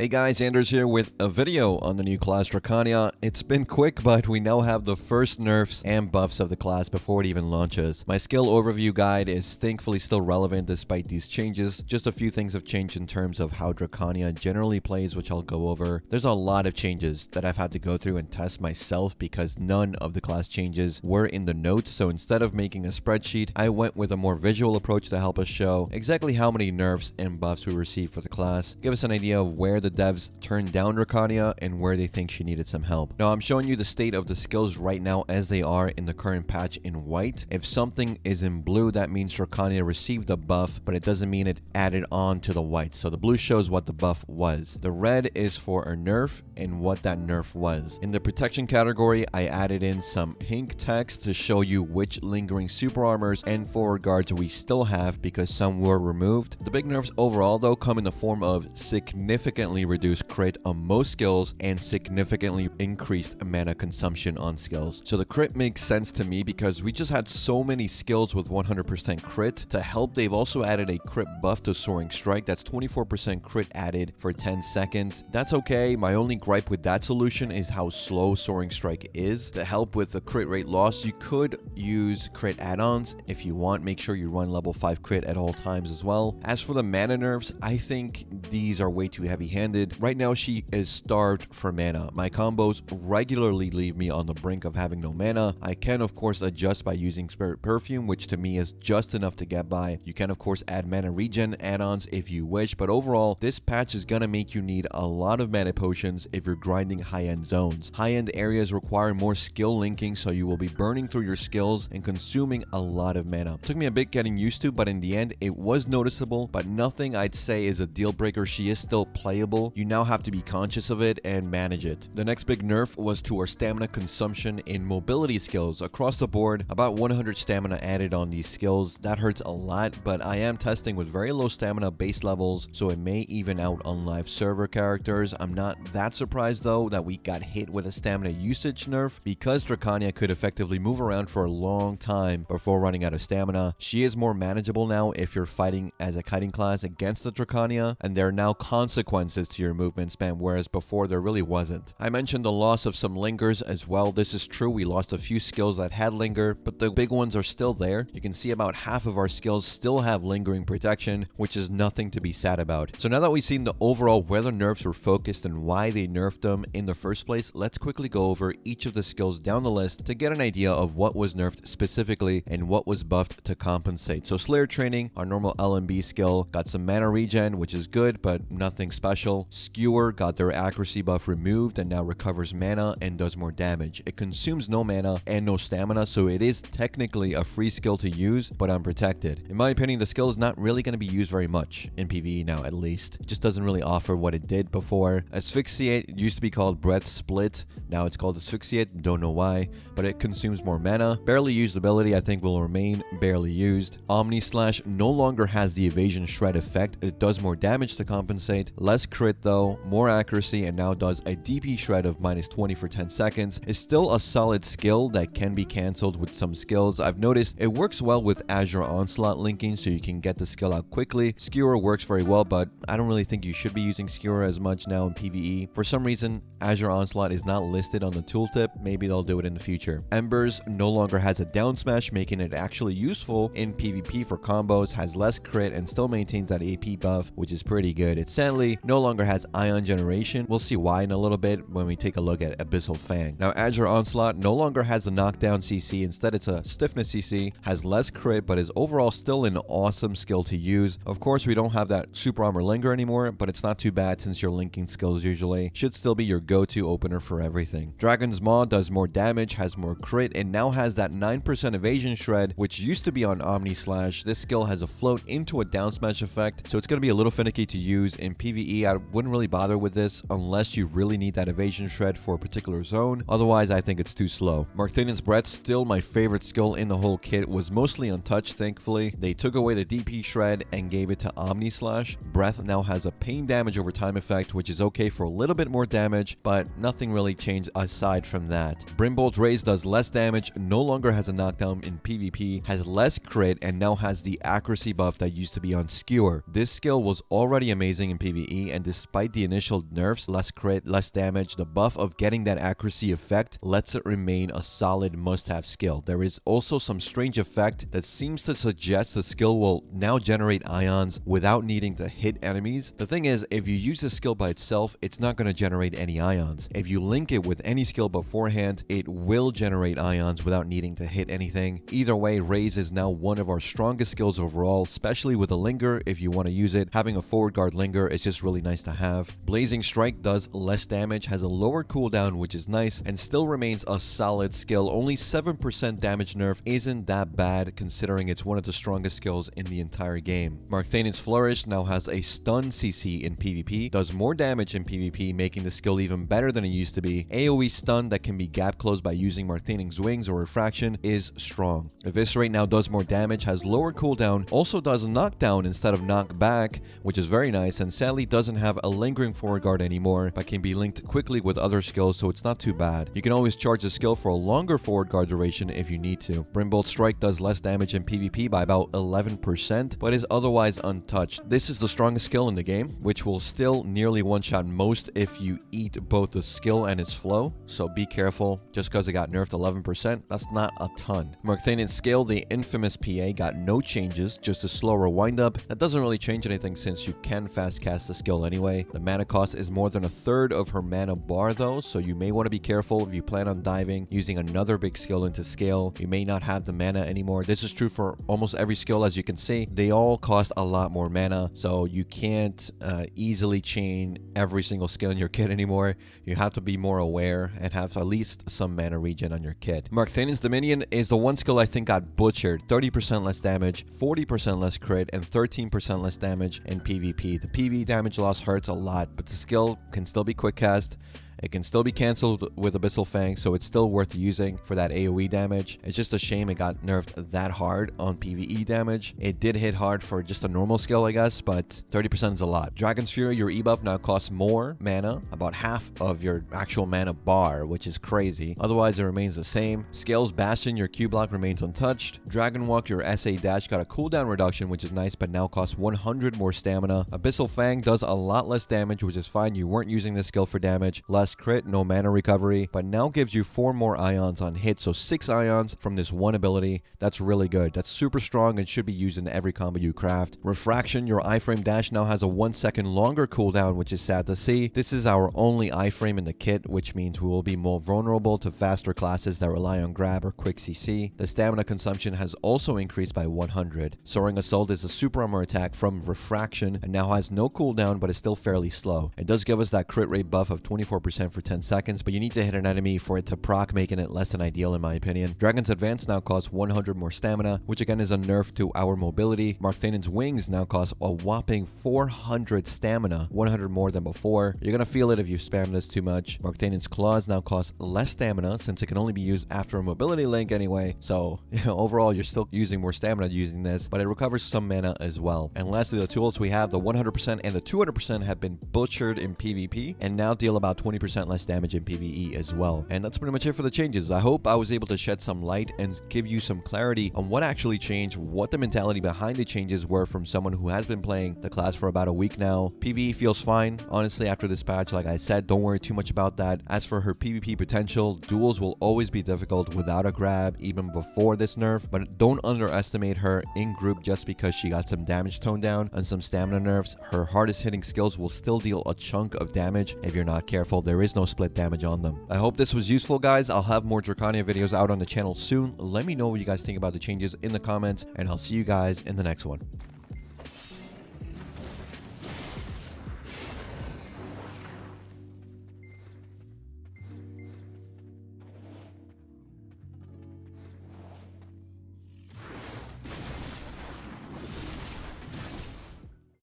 Hey guys, Anders here with a video on the new class Drakania. It's been quick, but we now have the first nerfs and buffs of the class before it even launches. My skill overview guide is thankfully still relevant despite these changes. Just a few things have changed in terms of how Drakania generally plays, which I'll go over. There's a lot of changes that I've had to go through and test myself because none of the class changes were in the notes. So instead of making a spreadsheet, I went with a more visual approach to help us show exactly how many nerfs and buffs we received for the class. Give us an idea of where the devs turned down Drakania and where they think she needed some help. Now I'm showing you the state of the skills right now as they are in the current patch in white. If something is in blue, that means Drakania received a buff, but it doesn't mean it added on to the white. So the blue shows what the buff was. The red is for a nerf and what that nerf was. In the protection category, I added in some pink text to show you which lingering super armors and forward guards we still have because some were removed. The big nerfs overall though come in the form of significantly reduced crit on most skills and significantly increased mana consumption on skills. So the crit makes sense to me because we just had so many skills with 100% crit. To help, they've also added a crit buff to Soaring Strike. That's 24% crit added for 10 seconds. That's okay. My only gripe with that solution is how slow Soaring Strike is. To help with the crit rate loss, you could use crit add-ons if you want. Make sure you run level 5 crit at all times as well. As for the mana nerfs, I think these are way too heavy-handed. Right now, she is starved for mana. My combos regularly leave me on the brink of having no mana. I can, of course, adjust by using Spirit Perfume, which to me is just enough to get by. You can, of course, add mana regen add-ons if you wish, but overall, this patch is gonna make you need a lot of mana potions if you're grinding high-end zones. High-end areas require more skill linking, so you will be burning through your skills and consuming a lot of mana. It took me a bit getting used to, but in the end, it was noticeable, but nothing I'd say is a deal breaker. She is still playable. You now have to be conscious of it and manage it. The next big nerf was to our stamina consumption in mobility skills. Across the board, about 100 stamina added on these skills. That hurts a lot, but I am testing with very low stamina base levels, so it may even out on live server characters. I'm not that surprised though that we got hit with a stamina usage nerf because Drakania could effectively move around for a long time before running out of stamina. She is more manageable now if you're fighting as a kiting class against the Drakania, and there are now consequences to your movement span, whereas before there really wasn't. I mentioned the loss of some lingers as well. This is true. We lost a few skills that had linger, but the big ones are still there. You can see about half of our skills still have lingering protection, which is nothing to be sad about. So now that we've seen the overall where the nerfs were focused and why they nerfed them in the first place, let's quickly go over each of the skills down the list to get an idea of what was nerfed specifically and what was buffed to compensate. So Slayer Training, our normal LMB skill, got some mana regen, which is good, but nothing special. Skewer got their accuracy buff removed and now recovers mana and does more damage. It consumes no mana and no stamina, so it is technically a free skill to use, but unprotected. In my opinion, the skill is not really going to be used very much in PvE now, at least. It just doesn't really offer what it did before. Asphyxiate used to be called Breath Split. Now it's called Asphyxiate. Don't know why, but it consumes more mana. Barely used ability, I think, will remain barely used. Omni Slash no longer has the evasion shred effect. It does more damage to compensate. Less crit though, more accuracy, and now does a DP shred of -20 for 10 seconds. Is still a solid skill that can be cancelled with some skills. I've noticed it works well with Azure Onslaught linking, so you can get the skill out quickly. Skewer works very well, but I don't really think you should be using Skewer as much now in PvE. For some reason, Azure Onslaught is not listed on the tooltip. Maybe they'll do it in the future. Embers no longer has a down smash, making it actually useful in PvP for combos, has less crit, and still maintains that AP buff, which is pretty good. It sadly no longer has Ion Generation. We'll see why in a little bit when we take a look at Abyssal Fang. Now, Azure Onslaught no longer has the knockdown CC. Instead, it's a stiffness CC, has less crit, but is overall still an awesome skill to use. Of course, we don't have that super armor linger anymore, but it's not too bad since your linking skills usually should still be your go-to opener for everything. Dragon's Maw does more damage, has more crit, and now has that 9% evasion shred, which used to be on Omni Slash. This skill has a float into a down smash effect, so it's going to be a little finicky to use in PvE. I wouldn't really bother with this unless you really need that evasion shred for a particular zone. Otherwise, I think it's too slow. Marthinen's Breath, still my favorite skill in the whole kit, was mostly untouched, thankfully. They took away the DP shred and gave it to Omni Slash. Breath now has a pain damage over time effect, which is okay for a little bit more damage, but nothing really changed aside from that. Brimbolt Raise does less damage, no longer has a knockdown in PvP, has less crit, and now has the accuracy buff that used to be on Skewer. This skill was already amazing in PvE, and despite the initial nerfs, less crit, less damage, the buff of getting that accuracy effect lets it remain a solid must-have skill. There is also some strange effect that seems to suggest the skill will now generate ions without needing to hit enemies. The thing is, if you use the skill by itself, it's not going to generate any ions. If you link it with any skill beforehand, it will generate ions without needing to hit anything. Either way, Raise is now one of our strongest skills overall, especially with a linger if you want to use it. Having a forward guard linger is just really nice to have. Blazing Strike does less damage, has a lower cooldown, which is nice, and still remains a solid skill. Only 7% damage nerf isn't that bad considering it's one of the strongest skills in the entire game. Marthanen's Flourish now has a stun CC in PvP, does more damage in PvP, making the skill even better than it used to be. AoE stun that can be gap closed by using Marthanen's Wings or Refraction is strong. Eviscerate now does more damage, has lower cooldown, also does knockdown instead of knockback, which is very nice, and sadly doesn't have a lingering forward guard anymore, but can be linked quickly with other skills, so it's not too bad. You can always charge the skill for a longer forward guard duration if you need to. Brimbolt Strike does less damage in PvP by about 11%, but is otherwise untouched. This is the strongest skill in the game, which will still nearly one-shot most if you eat both the skill and its flow, so be careful. Just because it got nerfed 11%, that's not a ton. Marthanen's Scale, the infamous PA, got no changes, just a slower windup. That doesn't really change anything since you can fast cast the skill anyway. The mana cost is more than a third of her mana bar though, so you may want to be careful if you plan on diving using another big skill into Scale. You may not have the mana anymore. This is true for almost every skill, as you can see. They all cost a lot more mana, so you can't easily chain every single skill in your kit anymore. You have to be more aware and have at least some mana regen on your kit. Marthanen's Dominion is the one skill I think got butchered. 30% less damage, 40% less crit, and 13% less damage in PvP. The PV damage loss hurts a lot, but the skill can still be quick cast. It can still be cancelled with Abyssal Fang, so it's still worth using for that AoE damage. It's just a shame it got nerfed that hard on PvE damage. It did hit hard for just a normal skill, I guess, but 30% is a lot. Dragon's Fury, your E-buff now costs more mana, about half of your actual mana bar, which is crazy. Otherwise, it remains the same. Scales Bastion, your Q block remains untouched. Dragon Walk, your SA dash got a cooldown reduction, which is nice, but now costs 100 more stamina. Abyssal Fang does a lot less damage, which is fine. You weren't using this skill for damage. Less crit, no mana recovery, but now gives you 4 more ions on hit, so 6 ions from this one ability. That's really good. That's super strong and should be used in every combo you craft. Refraction, your iframe dash now has a 1 second longer cooldown, which is sad to see. This is our only iframe in the kit, which means we will be more vulnerable to faster classes that rely on grab or quick CC. The stamina consumption has also increased by 100. Soaring Assault is a super armor attack from Refraction and now has no cooldown, but is still fairly slow. It does give us that crit rate buff of 24% for 10 seconds, but you need to hit an enemy for it to proc, making it less than ideal in my opinion. Dragon's Advance now costs 100 more stamina, which again is a nerf to our mobility. Marthanen's Wings now cost a whopping 400 stamina, 100 more than before. You're gonna feel it if you spam this too much. Marthanen's Claws now cost less stamina since it can only be used after a mobility link anyway, so overall you're still using more stamina using this, but it recovers some mana as well. And lastly, the tools we have, the 100% and the 200% have been butchered in PvP and now deal about 20% less damage in PvE as well. And that's pretty much it for the changes. I hope I was able to shed some light and give you some clarity on what actually changed, what the mentality behind the changes were from someone who has been playing the class for about a week now. PvE feels fine, honestly, after this patch. Like I said, don't worry too much about that. As for her PvP potential, duels will always be difficult without a grab, even before this nerf, but don't underestimate her in group just because she got some damage toned down and some stamina nerfs. Her hardest hitting skills will still deal a chunk of damage if you're not careful. There is no split damage on them. I hope this was useful, guys. I'll have more Drakania videos out on the channel soon. Let me know what you guys think about the changes in the comments, and I'll see you guys in the next one.